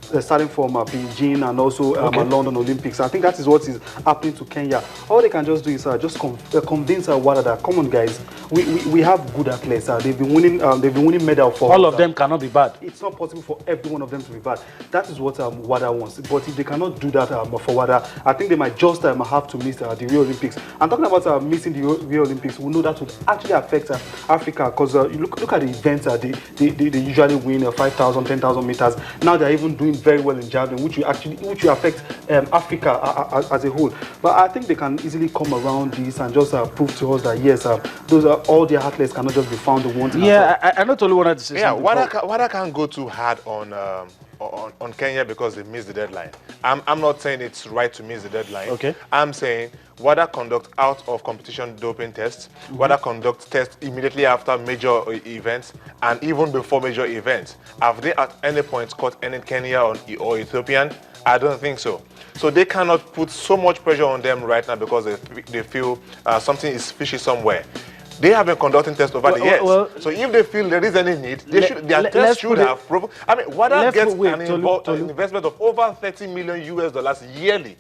starting from Beijing and also London Olympics. I think that is what is happening to Kenya. All they can just do is just convince WADA that, come on guys, we have good athletes. They've been winning medal for all of them cannot be bad. It's not possible for every one of them to be bad. That is what WADA wants. But if they cannot do that for WADA, I think they might just have to miss the Rio Olympics. And talking about missing the Rio Olympics, we know that would actually affect Africa, because you look at the events they usually win 5,000, 10,000 meters. Now they're even doing very well in javelin, which will affect Africa as a whole. But I think they can easily come around this and just prove to us that yes, those are all their athletes cannot just be found wanting. Yeah, I not only wanted to say something. WADA can't go too hard on Kenya because they missed the deadline. I'm not saying it's right to miss the deadline. Okay. I'm saying WADA conduct out of competition doping tests. WADA conduct tests immediately after major events and even before major events. Have they at any point caught any Kenyan or Ethiopian? I don't think so. So they cannot put so much pressure on them right now because they feel something is fishy somewhere. They have been conducting tests over the years. So if they feel there is any need, their tests should have proven. I mean, WADA gets an investment of over $30 million yearly.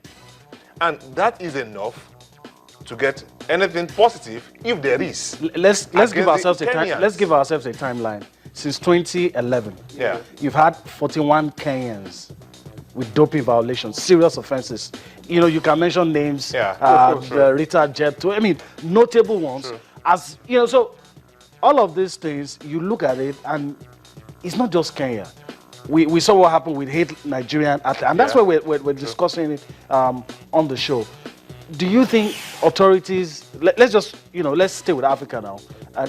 And that is enough to get anything positive if there is. Let's give ourselves a time. Let's give ourselves a timeline. Since 2011, you've had 41 Kenyans with doping violations, serious offenses. You know, you can mention names, Rita Jepto. I mean, notable ones. True. As you know, so all of these things, you look at it, and it's not just Kenya. We saw what happened with 8 Nigerian athletes, and that's why we're discussing it on the show. Do you think authorities? Let's just let's stay with Africa now.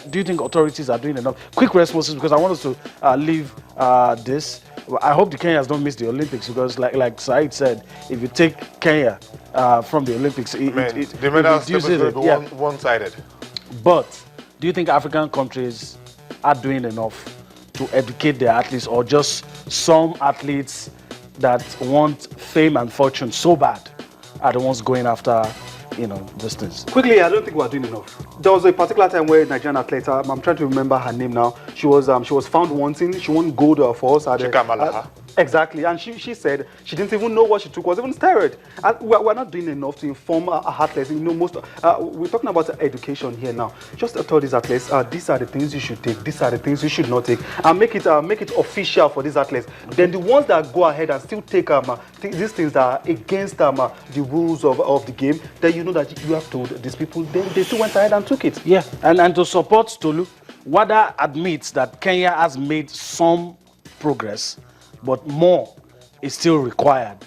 Do you think authorities are doing enough? Quick responses, because I want us to leave this. I hope the Kenyans don't miss the Olympics, because like Said said, if you take Kenya from the Olympics, the medals will be one-sided. But do you think African countries are doing enough to educate their athletes, or just some athletes that want fame and fortune so bad are the ones going after these things? Quickly, I don't think we're doing enough. There was a particular time where a Nigerian athlete, I'm trying to remember her name now, she was found wanting. She won gold for us. Exactly, and she said she didn't even know what she took was even steroid. And we're not doing enough to inform our athletes. We're talking about education here now. Just tell these athletes, these are the things you should take, these are the things you should not take, and make it official for these athletes. Then the ones that go ahead and still take these things that are against the rules of the game, then you know that you have told these people, then they still went ahead and took it. Yeah, and to support Tolu, WADA admits that Kenya has made some progress, but more is still required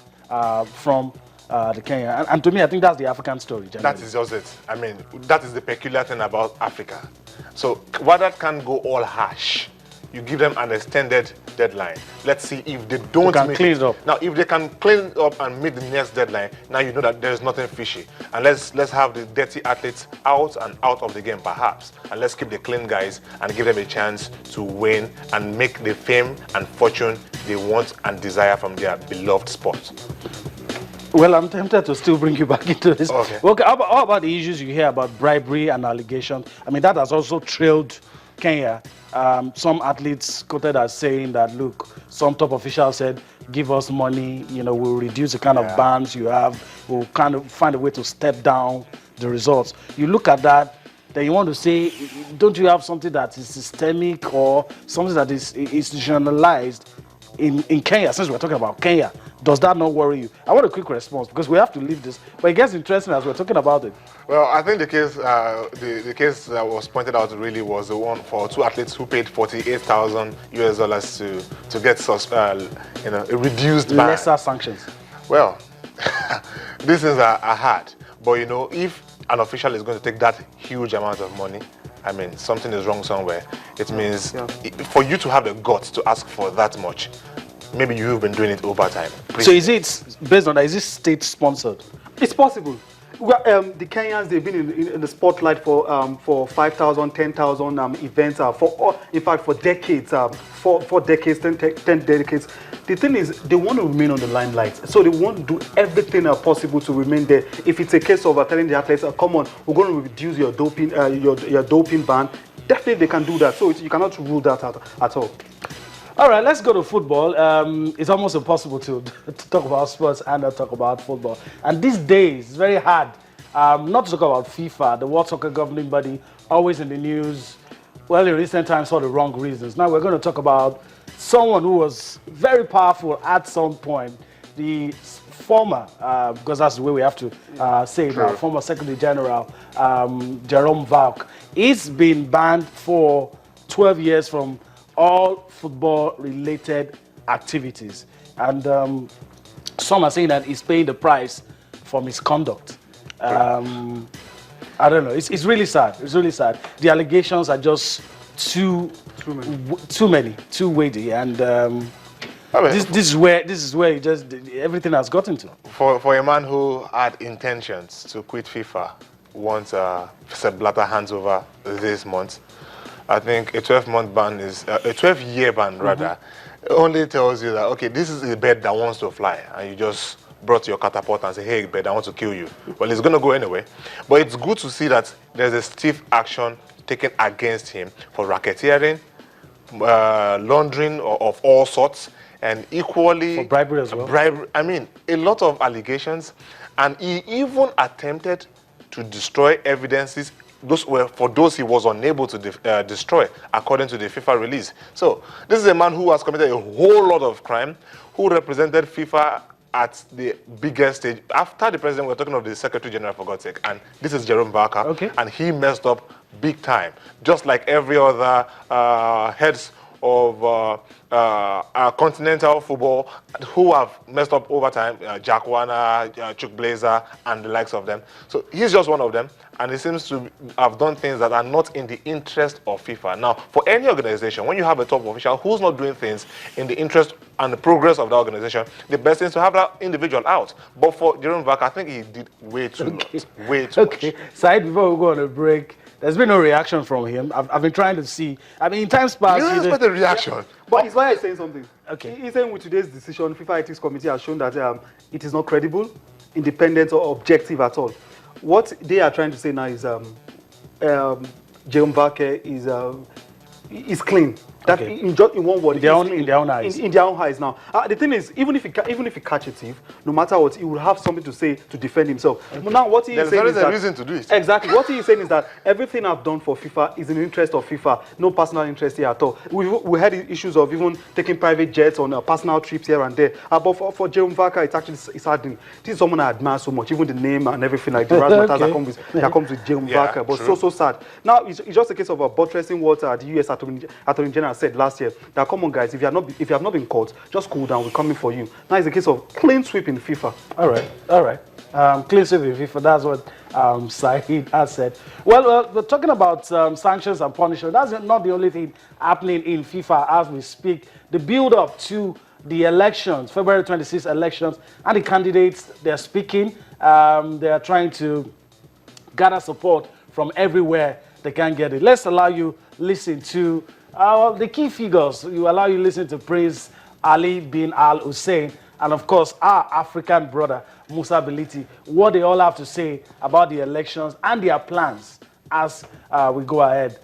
from the Kenya. And to me, I think that's the African story. Generally. That is just it. I mean, that is the peculiar thing about Africa. So WADA can't go all harsh. You give them an extended deadline. Let's see if they don't clean it up. Now, if they can clean it up and meet the next deadline, now you know that there's nothing fishy. And let's have the dirty athletes out of the game, perhaps. And let's keep the clean guys and give them a chance to win and make the fame and fortune they want and desire from their beloved sport. Well, I'm tempted to still bring you back into this. Okay. Okay, how about the issues you hear about bribery and allegations? I mean, that has also trailed Kenya. Some athletes quoted as saying that, look, some top officials said, give us money, we'll reduce the kind of bans you have, we'll kind of find a way to step down the results. You look at that, then you want to say, don't you have something that is systemic or something that is institutionalized in Kenya, since we're talking about Kenya? Does that not worry you? I want a quick response, because we have to leave this, but it gets interesting as we're talking about it. Well, I think the case the case that was pointed out really was the one for 2 athletes who paid $48,000 to get a reduced ban. Lesser sanctions. Well, these things are hard, but if an official is going to take that huge amount of money, I mean, something is wrong somewhere. It means for you to have the guts to ask for that much, maybe you've been doing it over time. So is it based on that? Is it state sponsored? It's possible. Well, the Kenyans, they've been in the spotlight for 5,000, 10,000 events, for decades, for decades, 10 decades. The thing is, they want to remain on the limelight, so they want to do everything possible to remain there. If it's a case of telling the athletes, come on, we're going to reduce your doping, your doping ban, definitely they can do that. So you cannot rule that out at all. All right, let's go to football. It's almost impossible to talk about sports and not talk about football. And these days, it's very hard not to talk about FIFA, the World Soccer Governing Body, always in the news. Well, in recent times for the wrong reasons. Now we're going to talk about someone who was very powerful at some point, the former, because that's the way we have to say it now, former Secretary General Jerome Valk. He's been banned for 12 years from all football-related activities. And some are saying that he's paying the price for misconduct. I don't know. It's really sad. It's really sad. The allegations are just too many, too weighty, and this is where it just everything has gotten to. For a man who had intentions to quit FIFA once Sepp Blatter hands over this month, I think a 12-month ban is a 12-year ban rather. Only tells you that okay, this is a bird that wants to fly, and you just brought your catapult and say, hey, bird, I want to kill you. Well, it's going to go anyway. But it's good to see that there's a stiff action taken against him for racketeering, laundering of all sorts, and equally for bribery as well. I mean, a lot of allegations, and he even attempted to destroy evidences. Those were for those he was unable to destroy, according to the FIFA release. So this is a man who has committed a whole lot of crime, who represented FIFA at the biggest stage. After the president, we're talking of the Secretary General, for God's sake, and this is Jerome Valk, and he messed up big time, just like every other heads of continental football who have messed up over time, Jack Warner, Chuck Blazer, and the likes of them. So he's just one of them, and he seems to have done things that are not in the interest of FIFA. Now, for any organization, when you have a top official who's not doing things in the interest and the progress of the organization, the best thing is to have that individual out. But for Jerome Valk, I think he did way too much. Way too much. Said, before we go on a break, there's been no reaction from him. I've been trying to see. I mean, in times past, you don't expect a reaction. Yeah, but it's why I'm saying something. Okay. He's saying with today's decision, FIFA Ethics Committee has shown that it is not credible, independent, or objective at all. What they are trying to say now is Jerome Valk is clean. That in one word, in their own eyes. In their own eyes now. The thing is, even if he catch a thief, no matter what, he will have something to say to defend himself. Okay. Now, what he is saying is that reason to do it. Exactly. What he is saying is that everything I've done for FIFA is in the interest of FIFA. No personal interest here at all. We had issues of even taking private jets on personal trips here and there. But for Jerome Valk, it's actually saddening. This is someone I admire so much, even the name and everything like the matters that comes with Jerome Valk. But so sad. Now it's just a case of buttressing what the U.S. Attorney General said last year, that come on guys, if you have not been caught, just cool down, we're coming for you. Now it's a case of clean sweep in FIFA. All right. Clean sweep in FIFA, that's what Saeed has said. Well, we're talking about sanctions and punishment. That's not the only thing happening in FIFA as we speak. The build-up to the elections, February 26th elections, and the candidates, they're speaking. They are trying to gather support from everywhere they can get it. Let's allow you listen to the key figures. You allow you listen to Prince Ali bin Al Hussein, and of course our African brother Musa Bility, what they all have to say about the elections and their plans as we go ahead.